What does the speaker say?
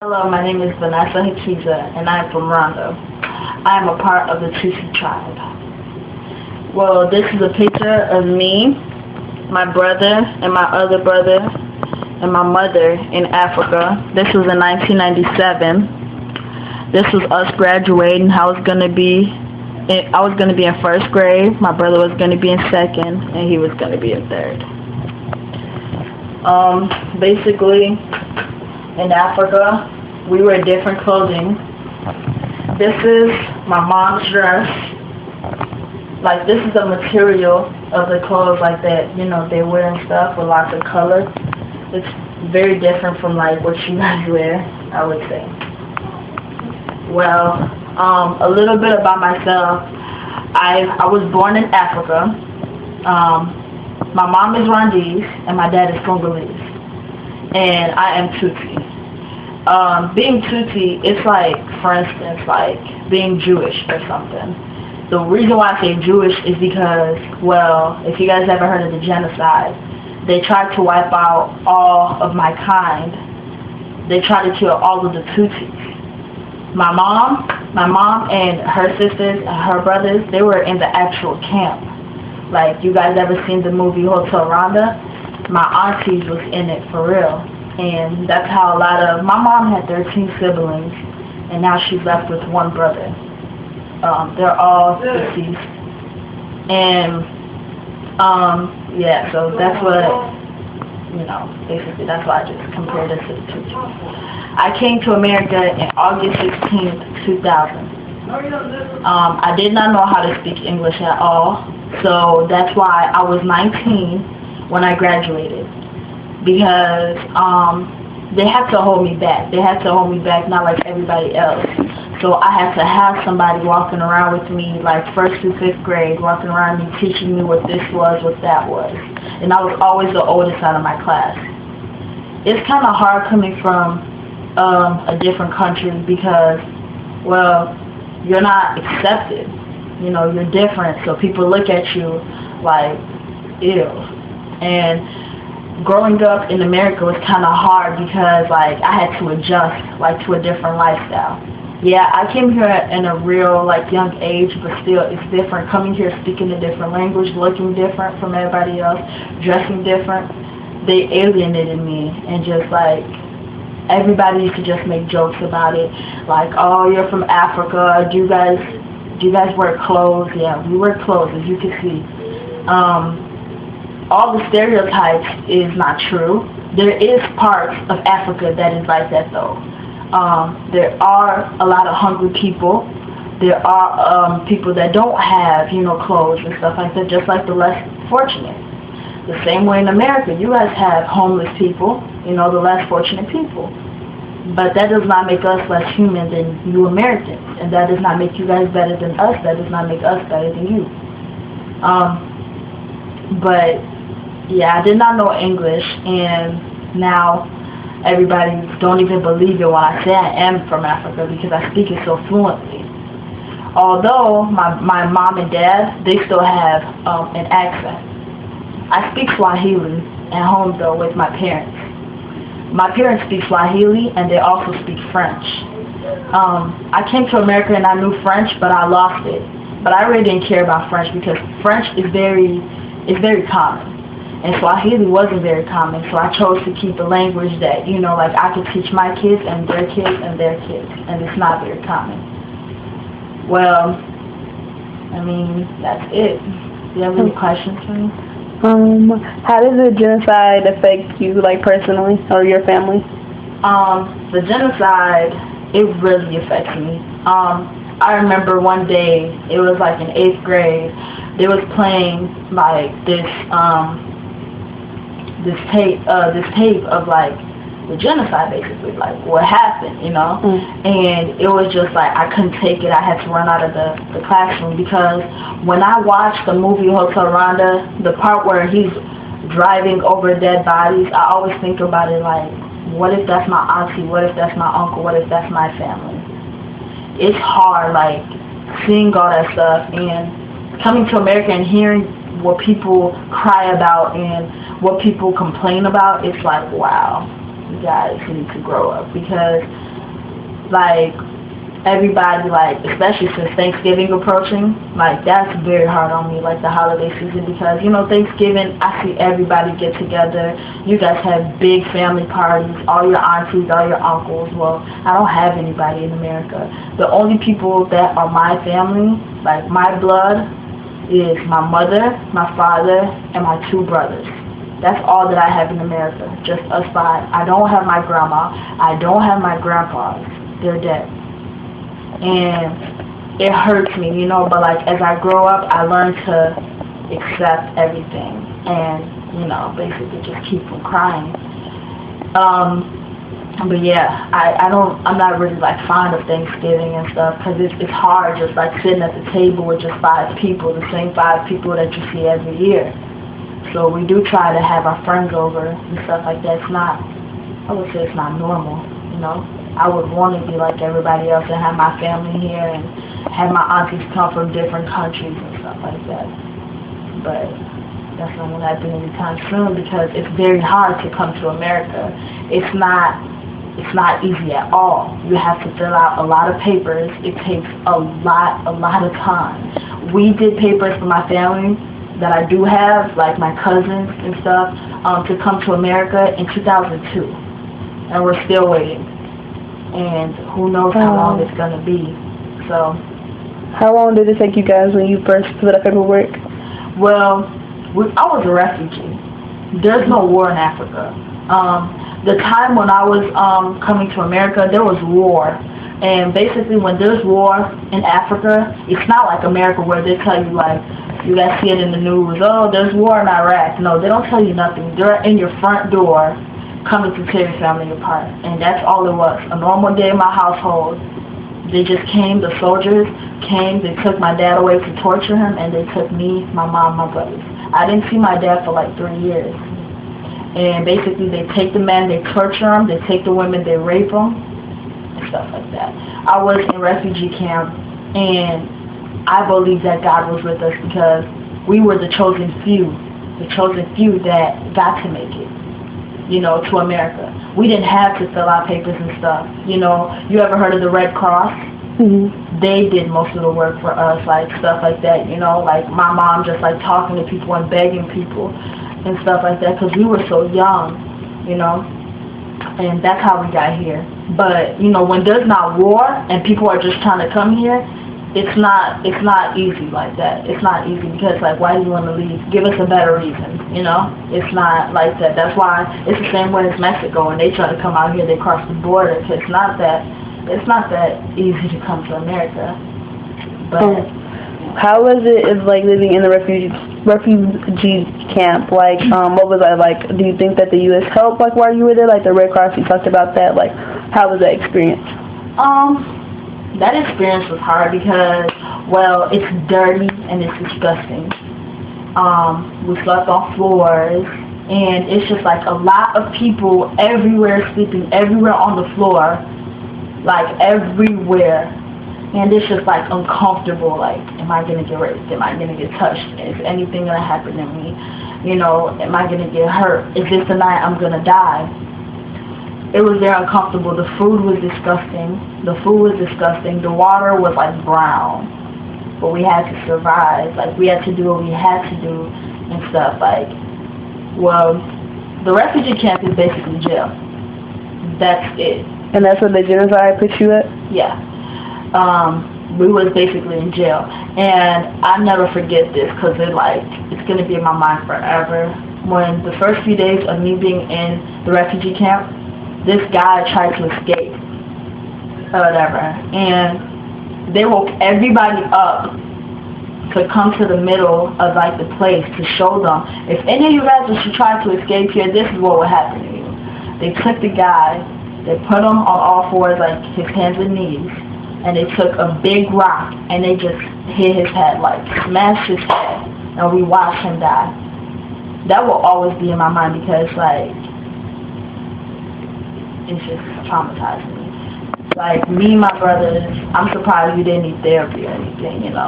Hello, my name is Vanessa Hakiza, and I am from Rondo. I am a part of the Tutsi tribe. Well, this is a picture of me, my brother, and my other brother, and my mother in Africa. This was in 1997. This was us graduating. I was gonna be in first grade. My brother was gonna be in second, and he was gonna be in third. Basically, in Africa, we wear different clothing. This is my mom's dress. Like, this is the material of the clothes, like that, they wear and stuff with lots of color. It's very different from like what you guys wear, I would say. Well, a little bit about myself. I was born in Africa. My mom is Rwandese and my dad is Congolese, and I am Tutsi. Being Tutsi, it's like, for instance, like being Jewish or something. The reason why I say Jewish is because, well, if you guys ever heard of the genocide, they tried to wipe out all of my kind. They tried to kill all of the Tutsis. My mom and her sisters and her brothers, they were in the actual camp. Like, you guys ever seen the movie Hotel Rwanda? My aunties was in it for real. And that's how my mom had 13 siblings, and now she's left with one brother. They're all deceased. And, yeah, so that's what, basically that's why I just compared this to the two. I came to America in August 16th, 2000. I did not know how to speak English at all, so that's why I was 19 when I graduated. Because they had to hold me back. They had to hold me back, not like everybody else. So I had to have somebody walking around with me, like 1st through 5th grade, walking around me, teaching me what this was, what that was. And I was always the oldest out of my class. It's kind of hard coming from a different country because, well, you're not accepted. You're different, so people look at you like, ew. And growing up in America was kind of hard because, like, I had to adjust, like, to a different lifestyle. Yeah, I came here in a real, like, young age, but still, it's different. Coming here, speaking a different language, looking different from everybody else, dressing different, they alienated me, and just, like, everybody used to just make jokes about it, like, oh, you're from Africa, do you guys wear clothes? Yeah, we wear clothes, as you can see. All the stereotypes is not true. There is parts of Africa that is like that, though. There are a lot of hungry people. There are people that don't have, clothes and stuff like that, just like the less fortunate. The same way in America, you guys have homeless people, the less fortunate people. But that does not make us less human than you Americans, and that does not make you guys better than us. That does not make us better than you. But yeah, I did not know English, and now everybody don't even believe it when I say I am from Africa because I speak it so fluently. Although my mom and dad, they still have an accent. I speak Swahili at home, though, with my parents. My parents speak Swahili, and they also speak French. I came to America and I knew French, but I lost it. But I really didn't care about French because French is very common. And Swahili wasn't very common, so I chose to keep a language that, like I could teach my kids and their kids and their kids, and it's not very common. Well, I mean, that's it. Do you have any questions for me? How does the genocide affect you, like, personally, or your family? The genocide, it really affects me. I remember one day, it was like in 8th grade, they was playing like this tape of like the genocide, basically, like what happened, and it was just like I couldn't take it. I had to run out of the classroom because when I watched the movie Hotel Rwanda, the part where he's driving over dead bodies, I always think about it like, what if that's my auntie? What if that's my uncle? What if that's my family? It's hard, like, seeing all that stuff and coming to America and hearing what people cry about and what people complain about. It's like, wow, you guys need to grow up, because like, everybody, like, especially since Thanksgiving approaching, like, that's very hard on me, like, the holiday season, because, you know, Thanksgiving, I see everybody get together. You guys have big family parties, all your aunties, all your uncles. Well, I don't have anybody in America. The only people that are my family, like, my blood, is my mother, my father, and my 2 brothers. That's all that I have in America, just us 5. I don't have my grandma. I don't have my grandpas. They're dead. And it hurts me, you know, but like as I grow up, I learn to accept everything and, you know, basically just keep from crying. But yeah, I'm not really like fond of Thanksgiving and stuff, because it's hard just like sitting at the table with just 5 people, the same 5 people that you see every year. So we do try to have our friends over and stuff like that. It's not, I would say it's not normal, you know. I would want to be like everybody else and have my family here and have my aunties come from different countries and stuff like that. But that's not going to happen anytime soon, because it's very hard to come to America. It's not easy at all. You have to fill out a lot of papers. It takes a lot of time. We did papers for my family that I do have, like my cousins and stuff, to come to America in 2002. And we're still waiting. And who knows how long it's going to be. So. How long did it take you guys when you first put up paperwork? Well, I was a refugee. There's no war in Africa. The time when I was coming to America, there was war. And basically when there's war in Africa, it's not like America where they tell you, like, you guys see it in the news, oh, there's war in Iraq. No, they don't tell you nothing. They're in your front door coming to tear your family apart. And that's all it was. A normal day in my household. They just came, the soldiers came, they took my dad away to torture him, and they took me, my mom, my brothers. I didn't see my dad for like 3 years. And basically they take the men, they torture them, they take the women, they rape them, and stuff like that. I was in refugee camp, and I believe that God was with us, because we were the chosen few that got to make it, you know, to America. We didn't have to fill out papers and stuff. You know, you ever heard of the Red Cross? Mm-hmm. They did most of the work for us, like stuff like that, you know, like my mom just like talking to people and begging people and stuff like that, because we were so young, you know, and that's how we got here. But, you know, when there's not war and people are just trying to come here, it's not easy like that. It's not easy, because like, why do you want to leave? Give us a better reason, you know? It's not like that. That's why it's the same way as Mexico. When they try to come out here, they cross the border. It's not that easy to come to America. But how was it like living in the refugee camp? Like, what was that like? Do you think that the U.S. helped like while you were there? Like the Red Cross, you talked about that. Like, how was that experience? That experience was hard because, well, it's dirty and it's disgusting. We slept on floors, and it's just like a lot of people everywhere, sleeping everywhere on the floor, like everywhere. And it's just like uncomfortable, like, am I going to get raped? Am I going to get touched? Is anything going to happen to me? You know, am I going to get hurt? Is this the night I'm going to die? It was very uncomfortable. The food was disgusting. The water was like brown. But we had to survive. Like, we had to do what we had to do and stuff. Like, well, the refugee camp is basically jail. That's it. And that's where the genocide put you at? Yeah. We was basically in jail. And I never forget this, because it's going to be in my mind forever. When the first few days of me being in the refugee camp, this guy tried to escape or whatever, and they woke everybody up to come to the middle of like the place to show them, if any of you guys should try to escape here, this is what will happen to you. They took the guy, they put him on all fours, like his hands and knees, and they took a big rock and they just hit his head, like smashed his head, and we watched him die. That will always be in my mind, because like, it's just traumatizing me. Like, me and my brothers, I'm surprised we didn't need therapy or anything, you know.